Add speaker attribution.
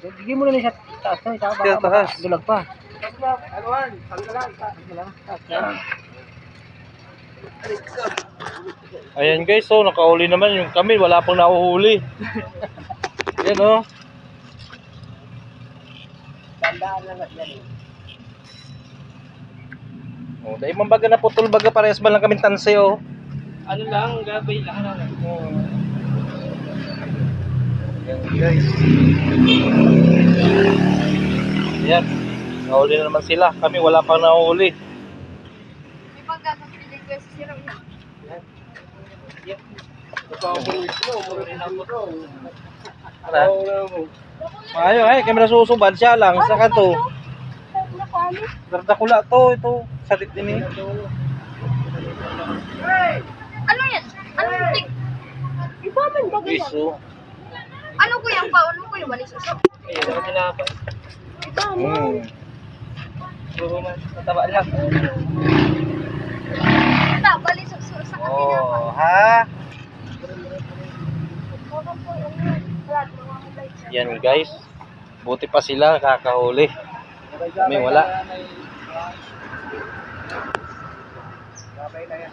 Speaker 1: Bigyan mo na niya sa taas na, ikaw
Speaker 2: Sa taas.
Speaker 1: dulag pa.
Speaker 2: Ayan guys, so nakahuli naman yung kami, wala pang nahuhuli. Ayan oh.
Speaker 1: Tandaan lang at yan eh.
Speaker 2: Oh, dahil mambaga na putol baga parehas ba lang kami tanse oh.
Speaker 1: Ano lang, gabay lang.
Speaker 2: Ayan guys. Ayan. Nahuli na naman sila. Kami wala pang nahuhuli.
Speaker 3: May pagkakang request si Ram.
Speaker 2: Maayo ay, kami nasusubad siya lang sa kanto. Dardakula to, ito. Salit din eh.
Speaker 3: Ano yan? Ano yung tik? Iba man ba ganyan?
Speaker 2: Piso.
Speaker 3: Ano ko yung paano ko yung malis usap?
Speaker 1: Ayun, ako tinapay.
Speaker 3: Iba mo.
Speaker 1: Puro man, mataba lang.
Speaker 3: Ito, balis usap sa kanila.
Speaker 2: Oh, ha? Yan guys. Buti pa sila kakahuli. Kami wala.
Speaker 1: Gabay na yan.